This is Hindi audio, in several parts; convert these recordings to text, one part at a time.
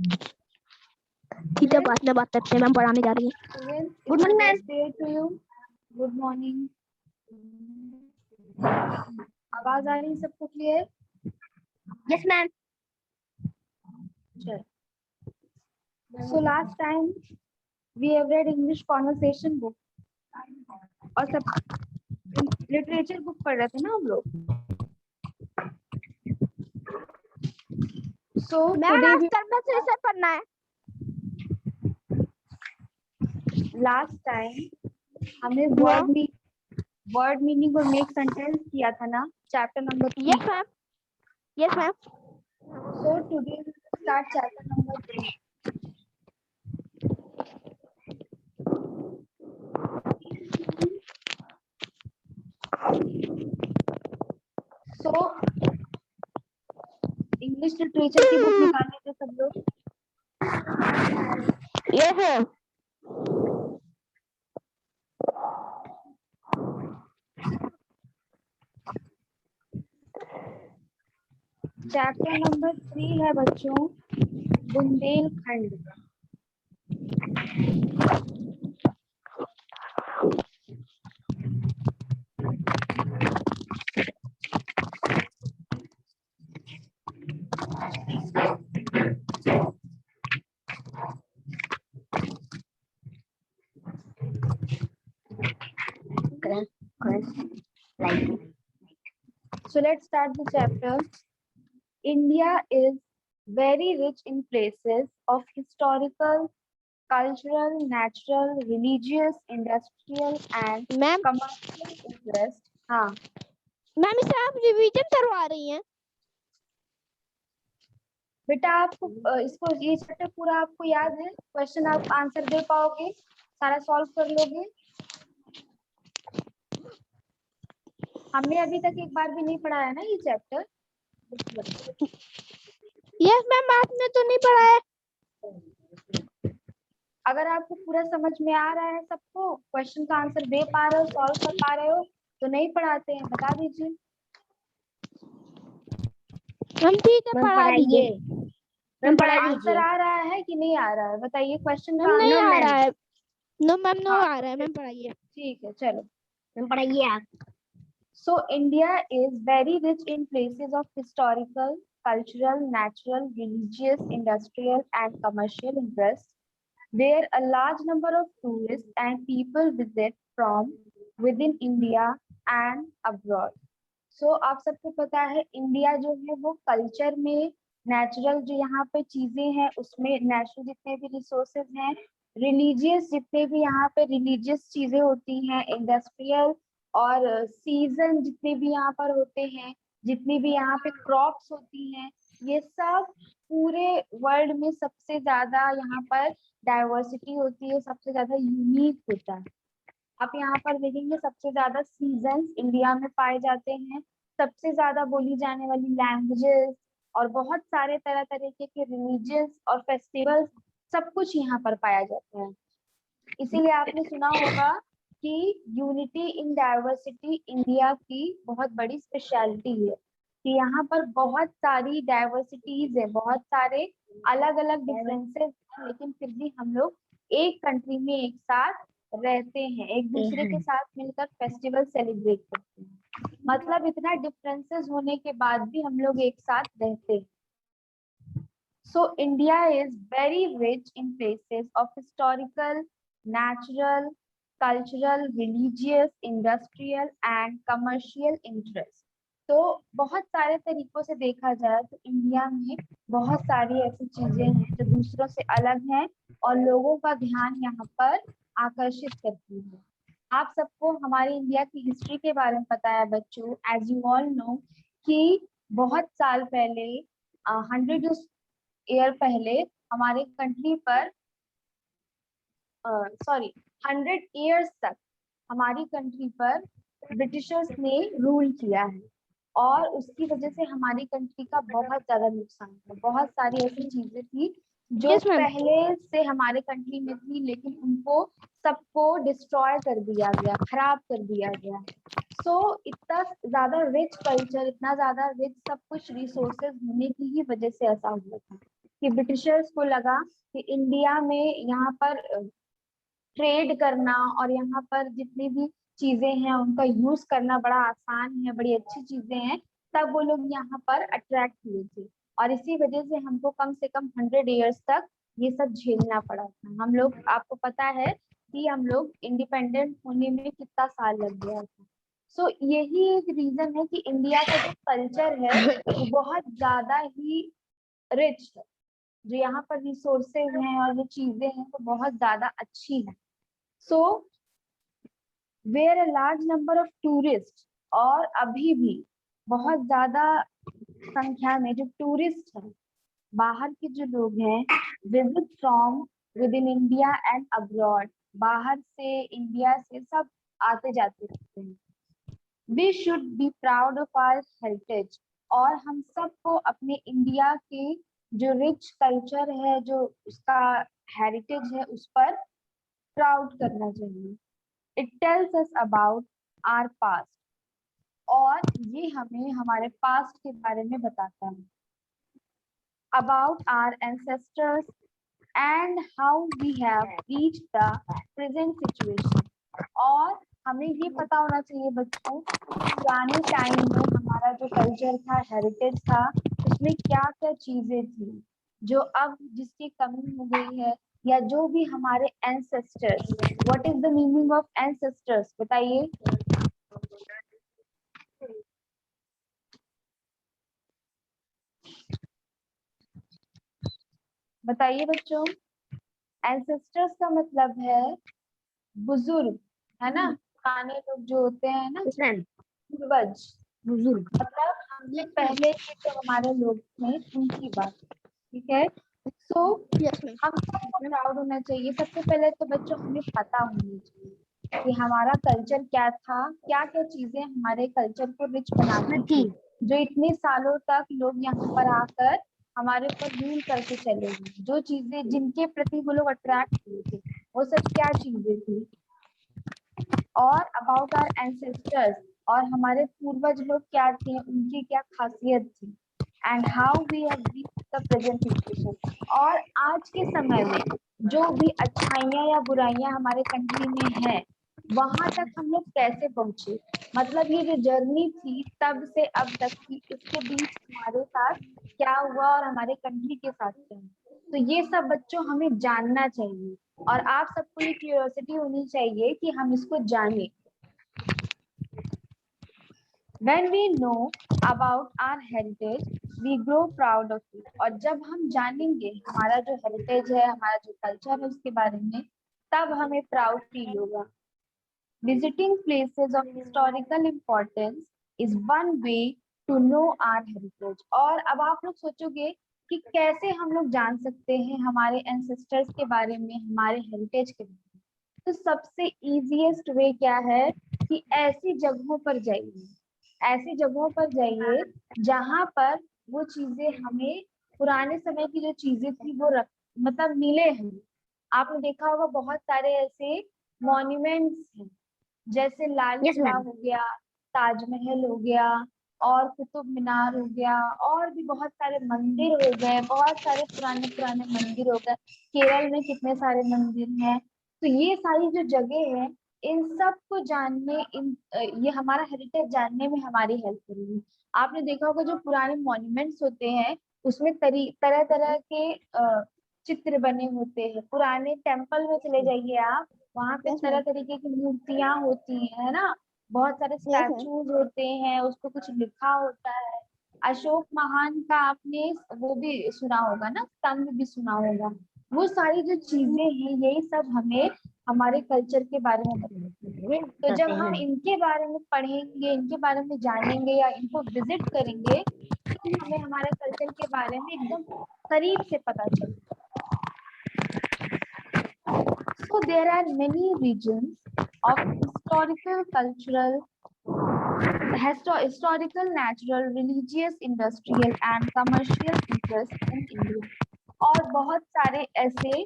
ठीक है, बाद में बात करते हैं, मैम पढ़ाने जा रही है। Good morning ma'am. Day to you. Good morning. आवाज आ रही है सबको क्लियर? Yes ma'am. चलो, so last time we have read English conversation book और सब लिटरेचर बुक पढ़ रहे थे ना हम लोग। So मैम today आज कन्वर्सेशन पढ़ना है। लास्ट टाइम हमने वर्ड मीनिंग और मेक सेंटेंस किया था ना, chapter number 3। Yes ma'am. Yes ma'am. So today we will start chapter number 3. So English literature की बुक निकालने थे सब लोग। Yes ma'am. चैप्टर नंबर 3 है बच्चों, Bundelkhand. So let's start the chapter. India is very rich in places of historical, cultural, natural, religious, industrial and ma'am commercial interest. हाँ मैम इसे आप रिवीजन करवा रही हैं? बेटा, आपको इसको ये चैप्टर पूरा आपको याद है? क्वेश्चन आप आंसर दे पाओगे? सारा सॉल्व कर लोगे? हमने अभी तक एक बार भी नहीं पढ़ा है ना ये चैप्टर। यस मैम, आपने तो नहीं पढ़ा है। अगर आपको पूरा समझ में आ रहा है, सबको क्वेश्चन का आंसर दे पा रहे हो, सॉल्व कर पा रहे हो, तो नहीं पढ़ाते हैं, बता दीजिए। मैम ठीक है, पढ़ा दीजिए। मैम पढ़ा आंसर दीजिए। आ रहा है कि नहीं आ रहा है बताइए क्वेश्चन मैम का। नहीं आ रहा है। नो मैम, नो हाँ, आ रहा है। मैम पढ़ाइए। ठीक है, चलो। मैम पढ़ाइए आप। So India is very rich in places of historical, cultural, natural, religious, industrial and commercial interest, where a large number of tourists and people visit from within India and abroad. So आप सबको पता है इंडिया जो है वो कल्चर में, नेचुरल जो यहाँ पे चीजें हैं उसमें, नेचुरल जितने भी रिसोर्सेज हैं, रिलीजियस जितने भी यहाँ पे रिलीजियस चीजें होती हैं, इंडस्ट्रियल और सीजन जितने भी यहाँ पर होते हैं, जितनी भी यहाँ पे क्रॉप्स होती हैं, ये सब पूरे वर्ल्ड में सबसे ज्यादा यहाँ पर डाइवर्सिटी होती है, सबसे ज्यादा यूनिक होता है। आप यहाँ पर देखेंगे सबसे ज्यादा सीजन्स इंडिया में पाए जाते हैं, सबसे ज्यादा बोली जाने वाली लैंग्वेजेस और बहुत सारे तरह तरीके के रिलीजियस और फेस्टिवल्स, सब कुछ यहाँ पर पाया जाता है। इसीलिए आपने सुना होगा कि यूनिटी इन डाइवर्सिटी इंडिया की बहुत बड़ी स्पेशलिटी है, कि यहाँ पर बहुत सारी डाइवर्सिटीज है, बहुत सारे अलग अलग डिफरेंसेस हैं, लेकिन फिर भी हम लोग एक कंट्री में एक साथ रहते हैं, एक दूसरे के साथ मिलकर फेस्टिवल सेलिब्रेट करते हैं। मतलब इतना डिफरेंसेस होने के बाद भी हम लोग एक साथ रहते हैं। So India is very rich in places of historical, natural, cultural, religious, industrial and commercial interest. तो बहुत सारे तरीकों से देखा जाए तो इंडिया में बहुत सारी ऐसी चीजें हैं जो दूसरों से अलग हैं और लोगों का ध्यान यहाँ पर आकर्षित करती है। आप सबको हमारी इंडिया की हिस्ट्री के बारे में पता है बच्चों, एज यू ऑल नो कि बहुत साल पहले 100 ईयर पहले हमारे कंट्री पर 100 ईयर्स तक हमारी कंट्री पर ब्रिटिशर्स ने रूल किया है और उसकी वजह से हमारी कंट्री का बहुत ज्यादा नुकसान हुआ। बहुत सारी ऐसी चीजें थी जो Yes, ma'am. पहले से हमारे कंट्री में थी, लेकिन उनको सबको डिस्ट्रॉय कर दिया गया, खराब कर दिया गया। सो इतना ज्यादा रिच कल्चर, इतना ज्यादा रिच सब कुछ रिसोर्सेज होने की ही वजह से ऐसा हुआ था। कि ब्रिटिशर्स को लगा कि इंडिया में यहाँ पर ट्रेड करना और यहाँ पर जितनी भी चीजें हैं उनका यूज करना बड़ा आसान है, बड़ी अच्छी चीजें हैं, तब वो लोग यहाँ पर अट्रैक्ट हुए थे। और इसी वजह से हमको कम से कम 100 ईयर्स तक ये सब झेलना पड़ा था। हम लोग, आपको पता है कि हम लोग इंडिपेंडेंट होने में कितना साल लग गया था। सो यही एक रीजन है कि इंडिया का जो कल्चर है वो बहुत ज्यादा ही रिच है। जो यहाँ पर रिसोर्सेज हैं और जो चीजें हैं वो बहुत ज्यादा अच्छी है। So where a large number of tourist, और अभी भी बहुत ज्यादा संख्या में जो टूरिस्ट हैं, बाहर के जो लोग हैं, visit from within India and abroad, बाहर से इंडिया से सब आते जाते रहते हैं। We should be proud of our heritage, और हम सबको अपने इंडिया के जो रिच कल्चर है, जो उसका हेरिटेज है, उस पर प्राउड करना चाहिए। It tells us about our past, और ये हमें हमारे पास्ट के बारे में बताता है। About our ancestors and how we have reached the present situation, और हमें ये पता होना चाहिए बच्चों, पुराने टाइम में हमारा जो कल्चर था, हेरिटेज था, उसमें क्या क्या चीजें थी जो अब जिसकी कमी हो गई है, या जो भी हमारे ancestors. What is the meaning of ancestors, बताइए। बताइए बच्चों, एंसेस्टर्स का मतलब है बुजुर्ग, है ना, पुराने लोग जो होते हैं ना, पूर्वज, बुजुर्ग, मतलब हमसे पहले के जो हमारे लोग थे उनकी बात, ठीक है। सो हम सबको प्राउड होना चाहिए। सबसे पहले तो बच्चों हमें पता होना चाहिए कि हमारा कल्चर क्या था, क्या क्या चीजें हमारे कल्चर को रिच बनाती थी, जो इतने सालों तक लोग यहाँ पर आकर हमारे ऊपर रूल करके चले गए, जो चीजें जिनके प्रति वो लोग अट्रैक्ट हुए थे, वो सब क्या चीजें थी। और अबाउट आवर एंसेस्टर्स, और हमारे पूर्वज लोग क्या थे, उनकी क्या खासियत थी। And how we have reached the present situation, और आज के समय में जो भी अच्छाइयाँ या बुराइयां हमारे कंट्री में है, वहां तक हम लोग कैसे पहुंचे। मतलब ये जो जर्नी थी तब से अब तक की, इसके बीच हमारे साथ क्या हुआ और हमारे कंट्री के साथ क्या हुआ, तो ये सब बच्चों हमें जानना चाहिए। और आप सबको ये क्यूरियोसिटी होनी चाहिए कि हम इसको जानें। When we know about our heritage, we grow proud of it. और जब हम जानेंगे हमारा जो हेरिटेज है, हमारा जो कल्चर है, उसके बारे में, तब हमें प्राउड फील होगा। Visiting places of historical importance is one way to know our heritage. और अब आप लोग सोचोगे कि कैसे हम लोग जान सकते हैं हमारे एंसेस्टर्स के बारे में, हमारे हेरिटेज के बारे में। तो सबसे इजीएस्ट वे क्या है कि ऐसी जगहों पर जाइए, ऐसी जगहों पर जाइए जहां पर वो चीजें हमें, पुराने समय की जो चीजें थी वो मतलब मिले हैं। आपने देखा होगा बहुत सारे ऐसे मॉन्यूमेंट्स हैं, जैसे लाल किला हो गया, ताजमहल हो गया, और कुतुब मीनार हो गया, और भी बहुत सारे मंदिर हो गए, बहुत सारे पुराने पुराने मंदिर हो गए। केरल में कितने सारे मंदिर हैं। तो ये सारी जो जगह है, इन सब को जानने, ये हमारा हेरिटेज जानने में हमारी हेल्प करेगी। आपने देखा होगा जो पुराने मॉन्यूमेंट्स होते हैं, उसमें तरह तरह के चित्र बने होते हैं। पुराने टेम्पल में चले जाइए आप, वहां पे तरह तरीके की मूर्तियां होती है ना, बहुत सारे स्टैचूज होते हैं, उस पर कुछ लिखा होता है। अशोक महान का आपने वो भी सुना होगा ना, स्तंभ भी सुना होगा। वो सारी जो चीजें हैं, यही सब हमें हमारे कल्चर के बारे में बताते हैं। तो जब हम इनके बारे में पढ़ेंगे, इनके बारे में जानेंगे या इनको विजिट करेंगे, तो हमें हमारे कल्चर के बारे में एकदम करीब से पता चलेगा। So there are many regions of historical, cultural, historical, natural, religious, industrial and commercial interests in India. और बहुत सारे ऐसे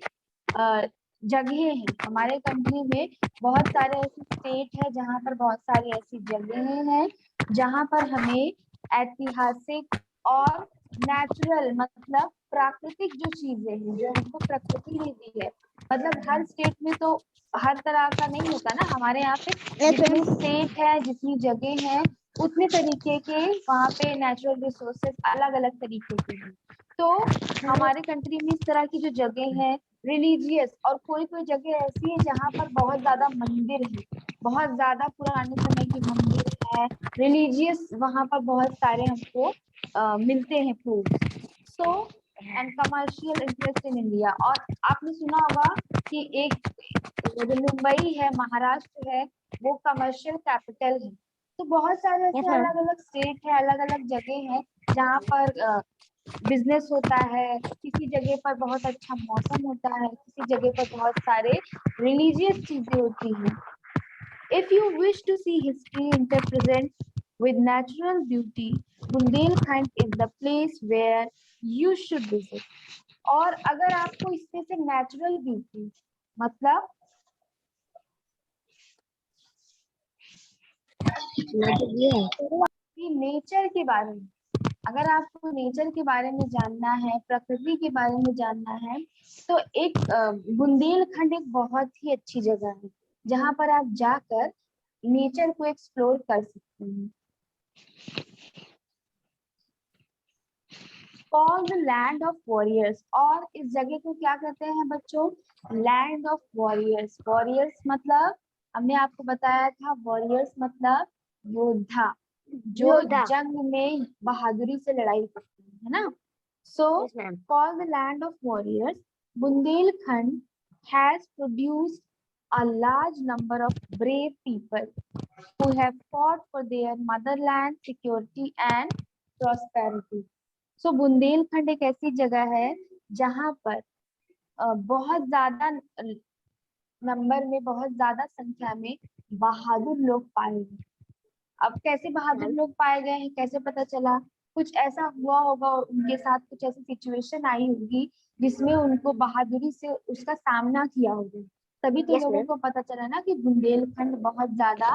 जगह हैं हमारे कंट्री में, बहुत सारे ऐसे स्टेट है जहाँ पर बहुत सारी ऐसी जगहें हैं जहाँ पर हमें ऐतिहासिक और नेचुरल, मतलब प्राकृतिक जो चीजें हैं, जो हमको प्रकृति ने दी है, मतलब हर स्टेट में तो हर तरह का नहीं होता ना, हमारे यहाँ पे जितने स्टेट है, जितनी जगह है, उतने तरीके के वहाँ पे नेचुरल रिसोर्सेस अलग अलग तरीके के हैं। तो हमारे कंट्री में इस तरह की जो जगह है रिलीजियस, और कोई कोई जगह ऐसी है जहाँ पर बहुत ज्यादा मंदिर है, बहुत ज्यादा पुराने समय के मंदिर है, रिलीजियस वहाँ पर बहुत सारे हमको मिलते हैं proof. So and commercial interest in India. और आपने सुना होगा कि एक जो मुंबई है, महाराष्ट्र है, वो कमर्शियल कैपिटल है। तो बहुत सारे ऐसे अलग अलग स्टेट है, अलग अलग जगह है जहाँ पर बिजनेस होता है, किसी जगह पर बहुत अच्छा मौसम होता है, किसी जगह पर बहुत सारे रिलीजियस चीजें होती हैं। If you wish to see history interpresent with natural beauty, Bundelkhand is the place where you should visit. और अगर आपको इसमें से नेचुरल ब्यूटी, मतलब नेचर के बारे में, अगर आपको नेचर के बारे में जानना है, प्रकृति के बारे में जानना है, तो एक बुंदेलखंड एक बहुत ही अच्छी जगह है जहाँ पर आप जाकर नेचर को एक्सप्लोर कर सकते हैं। कॉल्ड लैंड ऑफ वॉरियर्स, और इस जगह को क्या कहते हैं बच्चों? Land of warriors. वॉरियर्स मतलब हमने आपको बताया था, वॉरियर्स मतलब योद्धा, जो जंग में बहादुरी से लड़ाई करते हैं, है ना? So called the land of warriors, Bundelkhand has produced a large number of brave people who have fought for their motherland, security and prosperity. So Bundelkhand एक ऐसी जगह है जहाँ पर बहुत ज्यादा नंबर में, बहुत ज्यादा संख्या में बहादुर लोग पाए गए। अब कैसे बहादुर लोग पाए गए हैं, कैसे पता चला? कुछ ऐसा हुआ होगा उनके साथ, कुछ ऐसी सिचुएशन आई होगी जिसमें उनको बहादुरी से उसका सामना किया होगा, तभी तो लोगों को पता चला ना कि बुंदेलखंड बहुत ज्यादा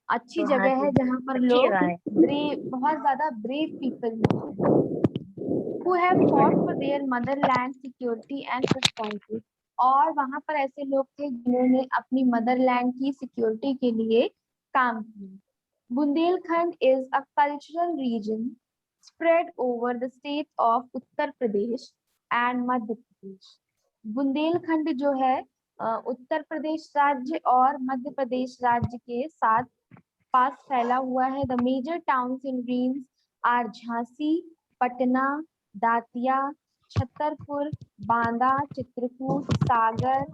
अच्छी जगह है जहाँ पर लोग बहुत ज्यादा brave people who have fought for their motherland, security and prosperity. और वहां पर ऐसे लोग थे जिन्होंने अपनी मदरलैंड की सिक्योरिटी के लिए काम किया। Bundelkhand is a cultural region spread over the states of Uttar Pradesh and Madhya Pradesh. Bundelkhand जो है उत्तर प्रदेश राज्य और मध्य प्रदेश राज्य के साथ पास फैला हुआ है। The major towns in range are Jhansi, Patna, Datia, Chhatarpur, Banda, Chitrakoot, Sagar,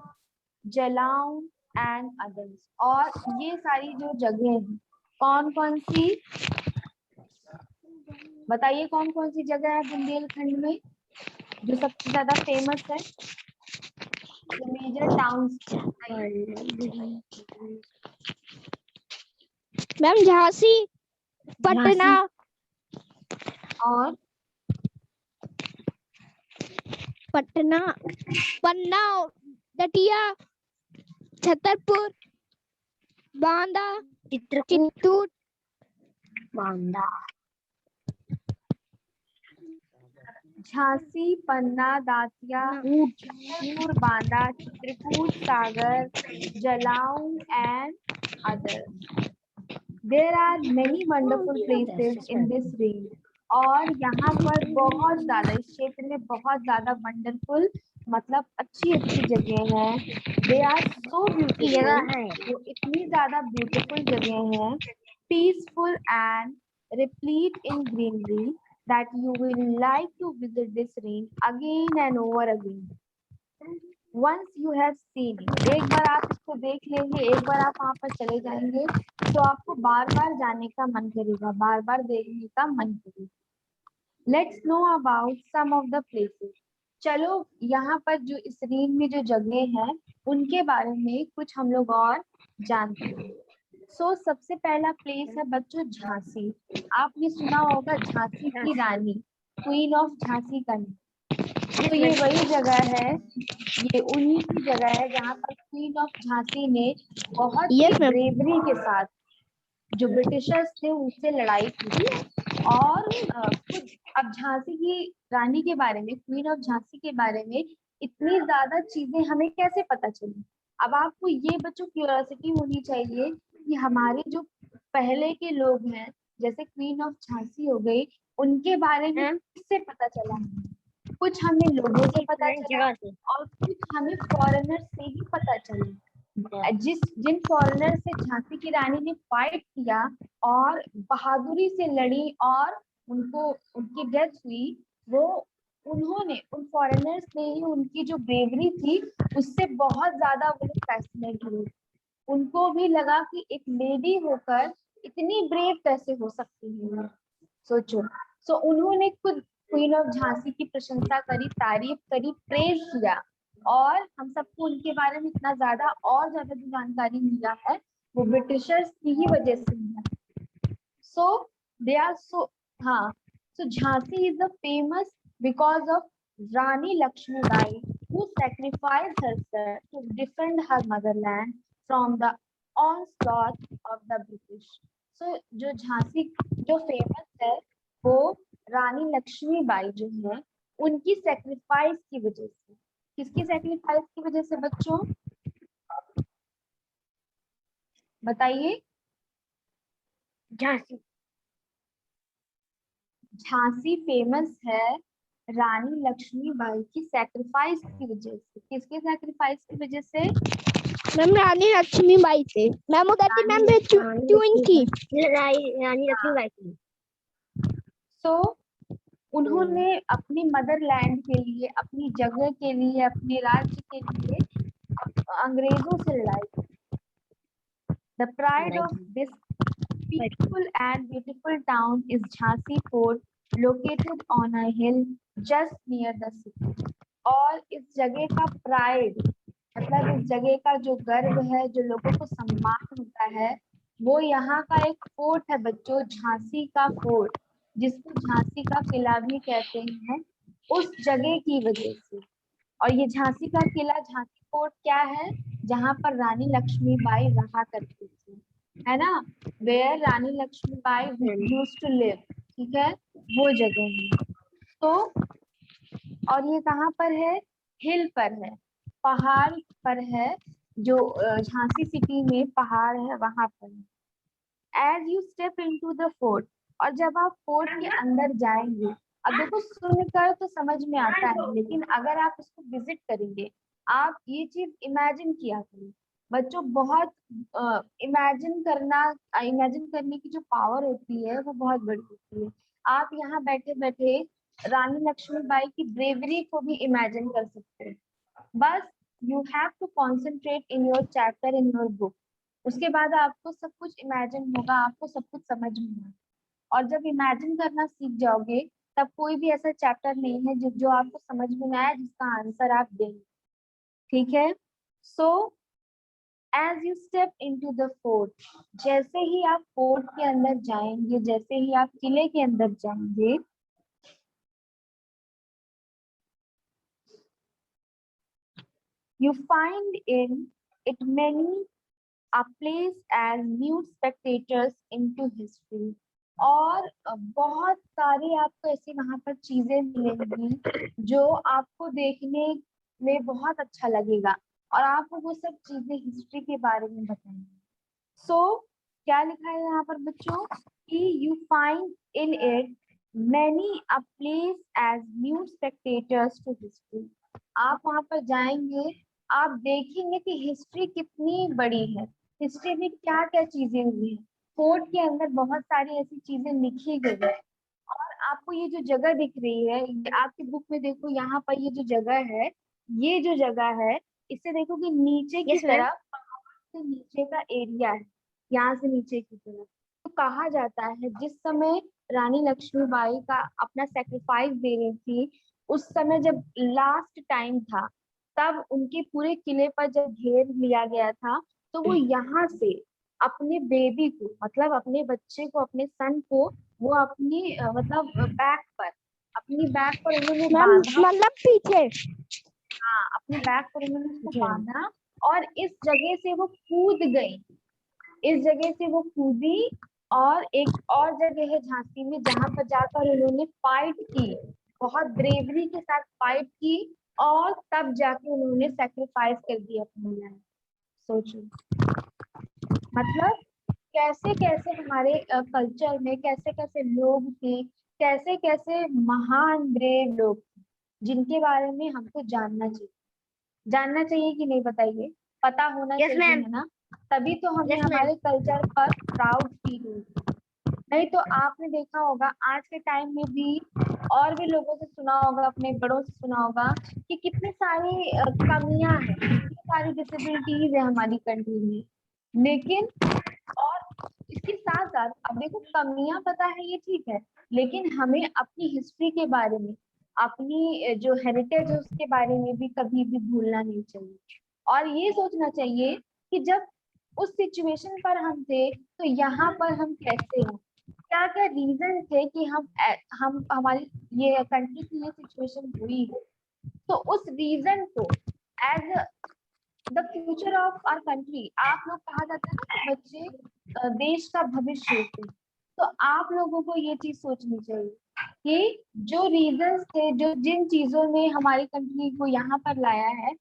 Jalaun and others. और ये सारी जो जगह हैं, कौन कौन सी बताइए, कौन कौन सी जगह है बुंदेलखंड में जो सबसे ज्यादा फेमस है? Major towns ma'am Jhansi, Patna और पटना, पन्ना, दतिया, छतरपुर, बांदा, चित्तूर, बांदा, झांसी, पन्ना, Datia, Chhatarpur, Banda, Chitrakoot, Sagar, जलाऊं and others. There are many wonderful places in this range. और यहाँ पर बहुत ज्यादा, इस क्षेत्र में बहुत ज्यादा वंडरफुल मतलब अच्छी अच्छी जगह है। They are so beautiful, वो इतनी ज्यादा ब्यूटीफुल जगह है, peaceful and replete in greenery that you will like to visit this range again and over again. Once you have seen it, एक बार आप इसको देख लेंगे, एक बार आप वहाँ पर चले जाएंगे तो आपको बार बार जाने का मन करेगा, बार बार देखने का मन करेगा। Let's know about some of the places. चलो यहाँ पर जो इस रेंज में जो जगह है उनके बारे में कुछ हम लोग और जानते हैं। सो सबसे पहला प्लेस है बच्चों झांसी। आपने सुना होगा झांसी की रानी, क्वीन ऑफ झांसी का नाम। तो ये वही जगह है, ये उन्हीं की जगह है जहाँ पर क्वीन ऑफ झांसी ने बहुत ही ब्रेवरी के साथ जो ब्रिटिशर्स थे उनसे लड़ाई की। और खुद अब झांसी की रानी के बारे में, क्वीन ऑफ झांसी के बारे में इतनी ज्यादा चीजें हमें कैसे पता चली। अब आपको ये बच्चों क्यूरियोसिटी होनी चाहिए कि हमारे जो पहले के लोग हैं, जैसे क्वीन ऑफ झांसी हो गई, उनके बारे में किससे पता चला। कुछ हमें लोगों से पता चला और कुछ हमें फॉरेनर से ही पता चला। जिन फॉरेनर से झांसी की रानी ने फाइट किया और बहादुरी से लड़ी और उनको उनकी डेथ हुई, वो उन्होंने उन फॉरेनर्स ने ही उनकी जो ब्रेवरी थी उससे बहुत ज्यादा वो लोग फैसिनेट हुए। उनको भी लगा कि एक लेडी होकर इतनी ब्रेव कैसे हो सकती है, सोचो। सो उन्होंने खुद क्वीन ऑफ झांसी की प्रशंसा करी, तारीफ करी, प्रेज किया। और हम सबको उनके बारे में इतना ज्यादा और ज्यादा जो जानकारी मिला है वो ब्रिटिशर्स की ही वजह से मिला। सो दे आर सो, हाँ, so Jhansi is the famous because of Rani Lakshmibai who sacrificed herself to defend her motherland from the onslaught of the British. So जो झांसी जो फेमस है वो रानी लक्ष्मीबाई जो है उनकी सेक्रीफाइस की वजह से। किसकी सेक्रीफाइस की वजह से बच्चों, बताइए। झांसी झांसी फेमस है रानी लक्ष्मीबाई की सेक्रीफाइस की वजह से। किसके सेक्रीफाइस की वजह से? मैम रानी लक्ष्मीबाई से। मैम उधर की मैम ट्यून की रानी लक्ष्मीबाई की। सो उन्होंने अपनी मदरलैंड के लिए, अपनी जगह के लिए, अपने राज्य के लिए अंग्रेजों से लड़ाई की। The pride of this peaceful and beautiful town is Jhansi Fort, located on a hill just near the city. और इस जगह का प्राइड, मतलब इस जगह का जो गर्व है, जो लोगों को सम्मान होता है, वो यहाँ का एक फोर्ट है बच्चों, झांसी का फोर्ट, जिसको झांसी का किला भी कहते हैं, उस जगह की वजह से। और ये झांसी का किला, झांसी फोर्ट क्या है? जहाँ पर रानी लक्ष्मीबाई रहा करती थी, है ना, where Rani Lakshmibai used to live, ठीक है, वो जगह है। तो और ये कहाँ पर है? हिल पर है, पहाड़ पर है, जो झांसी सिटी में पहाड़ है वहां पर है। As you step into the fort, और जब आप फोर्ट के अंदर जाएंगे, अब देखो सुनकर तो समझ में आता है, लेकिन अगर आप उसको विजिट करेंगे, आप ये चीज इमेजिन किया करिए बच्चों, बहुत इमेजिन करने की जो पावर होती है वो बहुत बड़ी होती है। आप यहाँ बैठे बैठे रानी लक्ष्मीबाई की ब्रेवरी को भी इमेजिन कर सकते हैं। बस you have to concentrate in your chapter in your book, उसके बाद आपको सब कुछ इमेजिन होगा, आपको सब कुछ समझ में आएगा। और जब इमेजिन करना सीख जाओगे तब कोई भी ऐसा चैप्टर नहीं है जो आपको समझ में ना आए जिसका आंसर आप देंगे, ठीक है। So as you step into the fort, जैसे ही आप फोर्ट के अंदर जाएंगे, जैसे ही आप किले के अंदर जाएंगे, you find in it many a place as new spectators into history। और बहुत सारी आपको ऐसी वहां पर चीजें मिलेंगी जो आपको देखने में बहुत अच्छा लगेगा और आपको वो सब चीजें हिस्ट्री के बारे में बताएंगे। सो क्या लिखा है यहाँ पर बच्चों कि you find in it many a place as new spectators to history. आप वहां पर जाएंगे, आप देखेंगे कि हिस्ट्री कितनी बड़ी है, हिस्ट्री में क्या क्या चीजें हुई है। फोर्ट के अंदर बहुत सारी ऐसी चीजें लिखी गई है। और आपको ये जो जगह दिख रही है, ये आपकी बुक में देखो, यहाँ पर ये जो जगह है, ये जो जगह है, इससे देखो कि नीचे की तरफ से नीचे का एरिया है, यहाँ से नीचे की तरफ। तो कहा जाता है जिस समय रानी लक्ष्मीबाई का अपना सेक्रीफाइस दे रही थी, उस समय जब लास्ट टाइम था, तब उनके पूरे किले पर जब घेर लिया गया था, तो वो यहाँ से अपने बेबी को, मतलब अपने बच्चे को, अपने सन को, वो अपनी मतलब बैक पर, अपनी बैक पर उन्होंने बांधा, मतलब पीछे, हाँ, अपने बैक पर उन्होंने उसको बांधा और इस जगह से वो कूद गई। इस जगह से वो कूदी और एक और जगह है झांसी में जहां पर जाकर उन्होंने फाइट की, बहुत ब्रेवरी के साथ फाइट की और तब जाके उन्होंने सेक्रीफाइस कर दिया अपनी लाइफ। सोचो, मतलब कैसे कैसे हमारे कल्चर में कैसे कैसे लोग थे, कैसे कैसे महान ब्रेव लोग थे, जिनके बारे में हमको जानना चाहिए कि नहीं, बताइए। पता होना Yes, चाहिए, ma'am. है ना? तभी तो हमें Yes, ma'am. हमारे कल्चर पर प्राउड फील होगा। नहीं तो आपने देखा होगा आज के टाइम में भी, और भी लोगों से सुना होगा, अपने बड़ों से सुना होगा कि कितनी सारी कमियां हैं, कितनी सारी डिसेबिलिटीज है हमारी कंट्री में। लेकिन और इसके साथ साथ अब देखो, कमियां पता है ये ठीक है, लेकिन हमें अपनी हिस्ट्री के बारे में, अपनी जो हेरिटेज है उसके बारे में भी कभी भी भूलना नहीं चाहिए। और ये सोचना चाहिए कि जब उस सिचुएशन पर हम थे तो यहाँ पर हम कैसे हैं, क्या क्या रीजन थे कि हम हमारी ये कंट्री की ये सिचुएशन हुई है। तो उस रीजन को as the future of our country, आप लोग, कहा जाता है ना कि बच्चे देश का भविष्य होते हैं, तो आप लोगों को ये चीज सोचनी चाहिए कि जो रीजंस थे, जो जिन चीजों ने हमारी कंट्री को यहाँ पर लाया है,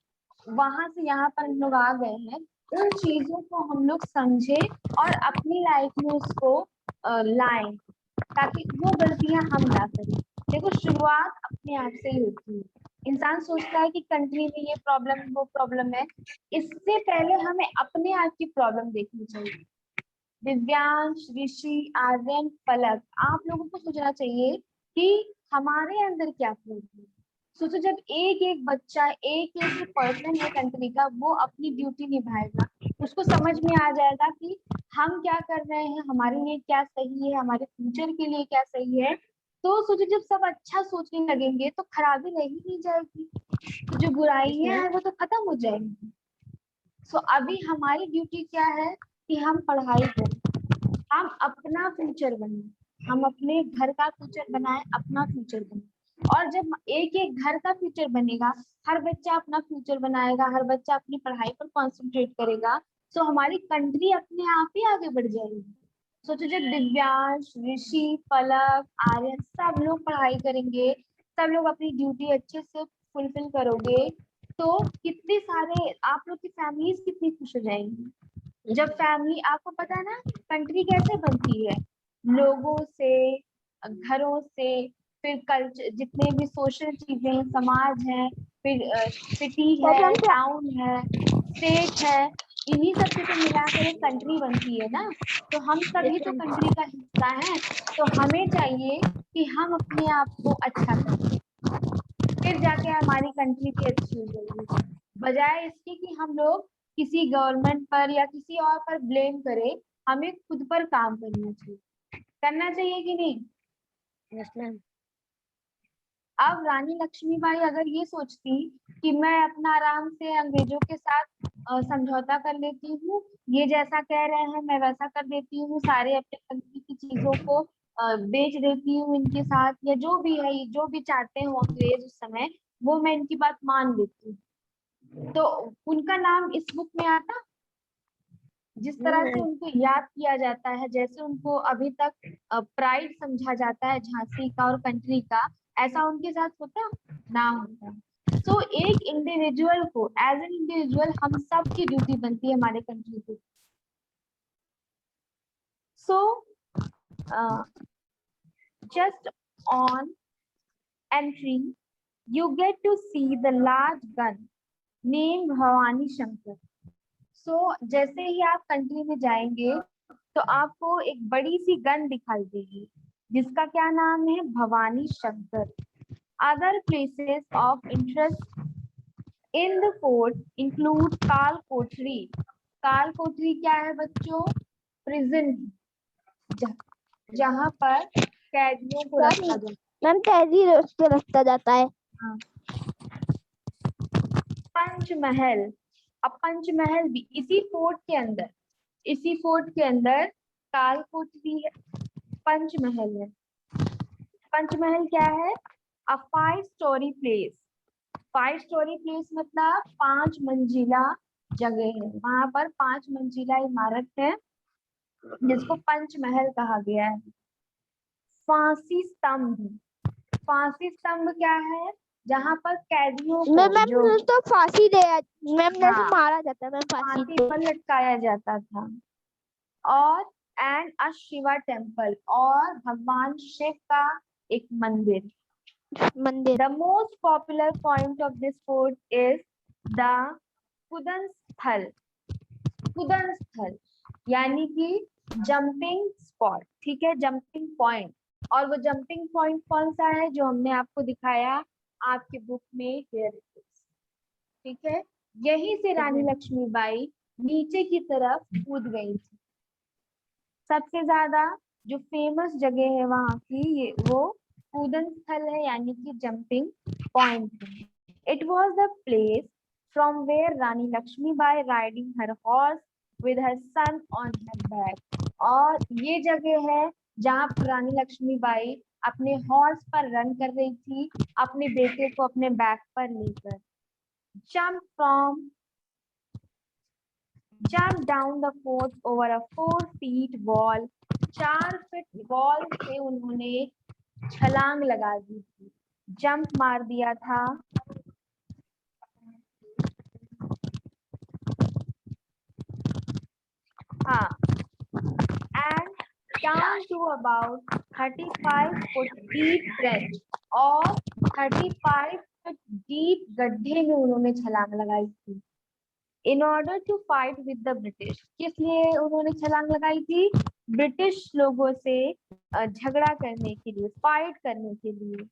वहां से यहाँ पर हम लोग आ गए हैं, उन चीजों को हम लोग समझे और अपनी लाइफ में उसको लाएं, ताकि वो गलतियां हम ना करें। देखो, शुरुआत अपने आप से ही होती है। इंसान सोचता है कि कंट्री में ये प्रॉब्लम वो प्रॉब्लम है, इससे पहले हमें अपने आप की प्रॉब्लम देखनी चाहिए। दिव्यांश, ऋषि, आर्यन, पलक, आप लोगों को सोचना चाहिए कि हमारे अंदर क्या प्रॉब्लम है। सोचो, जब एक एक बच्चा, एक एक पर्सन है कंट्री का, वो अपनी ड्यूटी निभाएगा, उसको समझ में आ जाएगा कि हम क्या कर रहे हैं, हमारे लिए क्या सही है, हमारे फ्यूचर के लिए क्या सही है। तो सोचो, जब सब अच्छा सोचने लगेंगे तो खराबी रह ही नहीं जाएगी, तो जो बुराइयां हैं वो तो खत्म हो जाएंगी। सो अभी हमारी ड्यूटी क्या है कि हम पढ़ाई करें, हम अपना फ्यूचर बने, हम अपने घर का फ्यूचर बनाए, अपना फ्यूचर बने। और जब एक एक घर का फ्यूचर बनेगा, हर बच्चा अपना फ्यूचर बनाएगा, हर बच्चा अपनी पढ़ाई पर कंसंट्रेट करेगा, तो हमारी कंट्री अपने आप ही आगे बढ़ जाएगी। सोचो, जब दिव्यांश, ऋषि, पलक, आर्यन सब लोग पढ़ाई करेंगे, सब लोग अपनी ड्यूटी अच्छे से फुलफिल करोगे, तो कितने सारे आप लोग की फैमिलीज कितनी खुश हो जाएंगी। जब फैमिली, आपको पता है ना कंट्री कैसे बनती है, लोगों से, घरों से, फिर कल्चर, जितने भी सोशल चीजें हैं, समाज है, फिर सिटी है, टाउन है, स्टेट है, इन्हीं सब चीजों मिलाकर एक कंट्री बनती है ना। तो हम सभी तो कंट्री का हिस्सा हैं, तो हमें चाहिए कि हम अपने आप को अच्छा करें, फिर जाके हमारी कंट्री भी अच्छी हो जाएगी। बजाय इसके कि हम लोग किसी गवर्नमेंट पर या किसी और पर ब्लेम करें, हमें खुद पर काम करना चाहिए कि नहीं? Yes, ma'am. अब रानी लक्ष्मीबाई अगर ये सोचती कि मैं अपना आराम से अंग्रेजों के साथ समझौता कर लेती हूँ, ये जैसा कह रहे हैं मैं वैसा कर देती हूँ, सारे अपने कंट्री की चीजों को बेच देती हूँ इनके साथ, या जो भी है, जो भी चाहते हो अंग्रेज उस समय, वो मैं इनकी बात मान लेती हूँ, तो उनका नाम इस बुक में आता? जिस तरह से उनको याद किया जाता है, जैसे उनको अभी तक प्राइड समझा जाता है झांसी का और कंट्री का, ऐसा उनके साथ होता ना होता। तो एक इंडिविजुअल को, एज एन इंडिविजुअल, हम सब की ड्यूटी बनती है हमारे कंट्री की। So just on entry you get to see the large gun named Bhavani Shankar. सो जैसे ही आप कंट्री में जाएंगे तो आपको एक बड़ी सी गन दिखाई देगी, जिसका क्या नाम है? Bhavani Shankar. Other places of interest in the fort include काल कोठरी। काल कोठरी क्या है बच्चों? प्रिजन, जहाँ पर कैदियों को रखा जाता है। मैम कैदी पे रखता जाता है। हाँ। पंचमहल, अब पंचमहल भी इसी फोर्ट के अंदर, इसी फोर्ट के अंदर काल कोठरी है, पंचमहल है। पंचमहल क्या है? अ 5 स्टोरी प्लेस। 5 स्टोरी प्लेस मतलब 5 मंजिला जगह है, वहां पर 5 मंजिला इमारत है, जिसको पंचमहल कहा गया है। फांसी स्तंभ, फांसी स्तंभ क्या है? जहाँ पर कैदियों मैम को जो तो फांसी दे मैम जैसे हाँ, मारा जाता है मैम फांसी फांसी पर लटकाया जाता था। और एंड अ शिवा टेम्पल, और भगवान शिव का एक मंदिर। मंदिर। The most popular point of this fort is the कुदन स्थल। कुदन स्थल यानी कि जंपिंग स्पॉट, ठीक है, जंपिंग पॉइंट। और वो जंपिंग पॉइंट कौन सा है? जो हमने आपको दिखाया आपके बुक में, here it is, ठीक है। यहीं से रानी लक्ष्मीबाई नीचे की तरफ कूद गई थी। सबसे ज्यादा जो फेमस जगह है वहां की, ये वो कूदन स्थल है, यानी कि जंपिंग पॉइंट है। It was the place from where Rani Lakshmibai riding her horse with her son on her back. और ये जगह है जहाँ पर रानी लक्ष्मीबाई अपने हॉर्स पर रन कर रही थी, अपने बेटे को अपने बैक पर लेकर। jump down the fort over a 4 feet wall। 4 feet wall से उन्होंने छलांग लगा दी थी, जंप मार दिया था। हाँ, and down to about 35 foot deep trench, और 35 फुट डीप गड्ढे में उन्होंने छलांग लगाई थी। In order to fight with the British, किस लिए उन्होंने छलांग लगाई थी? ब्रिटिश लोगों से झगड़ा करने के लिए, फाइट करने के लिए।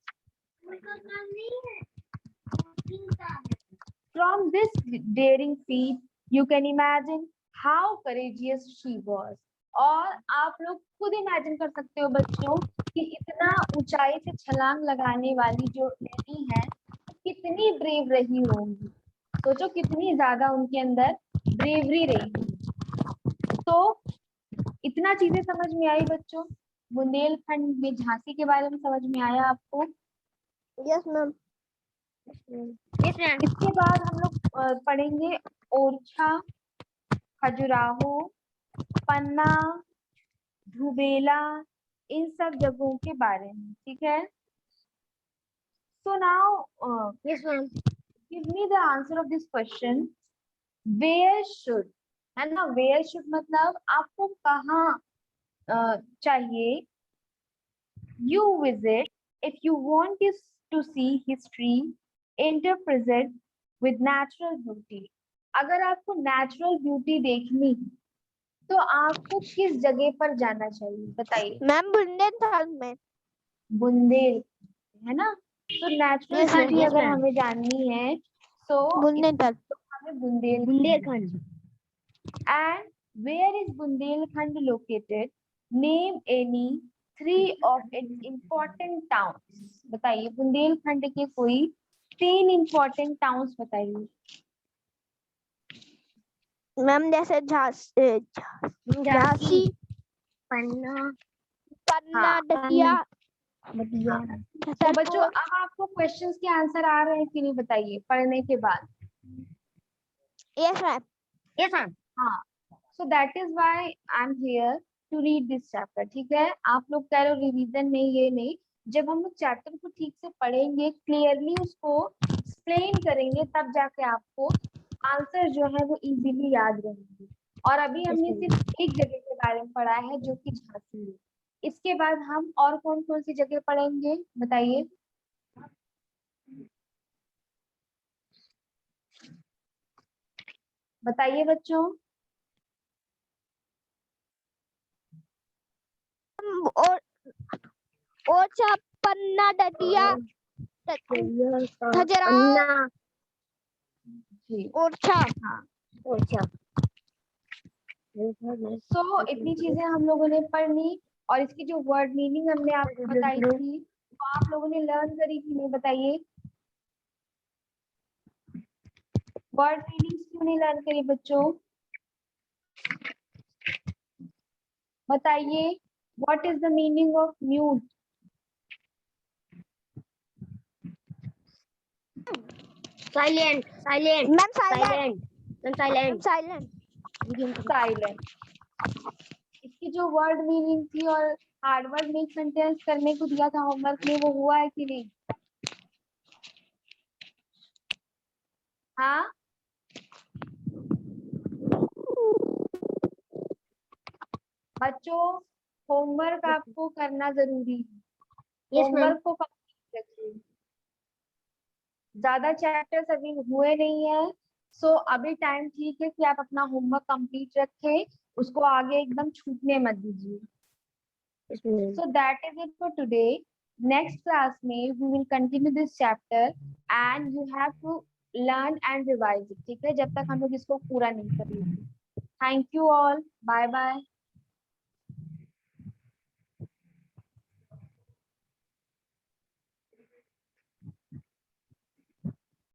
From this daring feat you can imagine how courageous she was. और आप लोग खुद इमेजिन कर सकते हो बच्चों कि इतना ऊंचाई से छलांग लगाने वाली जो लेडी है कितनी ब्रेव रही होंगी। सोचो कितनी ज्यादा उनके अंदर ब्रेवरी रही। तो इतना चीजें समझ में आई बच्चों। बुंदेलखंड में झांसी के बारे में समझ में आया आपको? Yes ma'am. इसके बाद हम लोग पढ़ेंगे ओरछा, खजुराहो, पन्ना, धुबेला, इन सब जगहों के बारे में, ठीक है। So now Yes, ma'am. give me the answer of this question। where should, है ना, where should मतलब आपको कहाँ चाहिए you visit if you want to see history interpreted with natural beauty। अगर आपको नेचुरल ब्यूटी देखनी है तो आपको किस जगह पर जाना चाहिए बताइए? मैम बुंदेलखंड में। बुंदेल, है ना। तो natural Yes, ma'am. Beauty Yes, अगर ma'am. हमें जाननी है तो बुंदेलखंड। हमें Bundel. Bundelkhand. And where is Bundelkhand located? Name any 3 of its important towns। बताइए बुंदेलखंड के कोई 3 important towns बताइए। मैम जैसे झांसी, झांसी, पन्ना, पन्ना, दतिया। तो बच्चों अब आपको क्वेश्चंस के आंसर आ रहे हैं कि नहीं बताइए पढ़ने के बाद? Yes ma'am. Yes, ma'am. हाँ, so that is why I'm here to read this chapter, ठीक है। आप लोग कह रहे हो रिवीजन नहीं, ये नहीं। जब हम लोग चैप्टर को ठीक से पढ़ेंगे, क्लियरली उसको एक्सप्लेन करेंगे, तब जाके आपको आंसर जो है वो इजीली याद रहेंगे। और अभी हमने सिर्फ एक जगह के बारे में पढ़ा है जो कि झांसी है। इसके बाद हम और कौन कौन सी जगह पढ़ेंगे बताइए? बताइए बच्चों। और ओरछा, पन्ना, दतिया, खजुराहो, जी ओरछा। हाँ। ओरछा। सो इतनी चीजें हम लोगों ने पढ़नी, और इसकी जो वर्ड मीनिंग हमने आपको बताई थी तो आप लोगों ने लर्न करी थी नहीं बताइए? वर्ड मीनिंग्स क्यों नहीं लर्न करी बच्चों? बताइए, what is the meaning of mute? Silent. Silent. Ma'am silent. Silent. Silent. Silent. Silent. इसकी की जो वर्ड मीनिंग थी और हार्ड वर्ड में सेंटेंस करने को दिया था होमवर्क में, वो हुआ है कि नहीं? हाँ, बच्चों होमवर्क आपको करना जरूरी है, यस मैम। होमवर्क को कंप्लीट रखिए। ज्यादा चैप्टर्स अभी हुए नहीं है, सो अभी टाइम ठीक है कि आप अपना होमवर्क कंप्लीट रखें, उसको आगे एकदम छूटने मत दीजिए। Yes ma'am. So that is it for today. Next class में we will continue this chapter and you have to learn and revise it. ठीक है, जब तक हम लोग इसको पूरा नहीं कर लेते। Thank you all. Bye bye.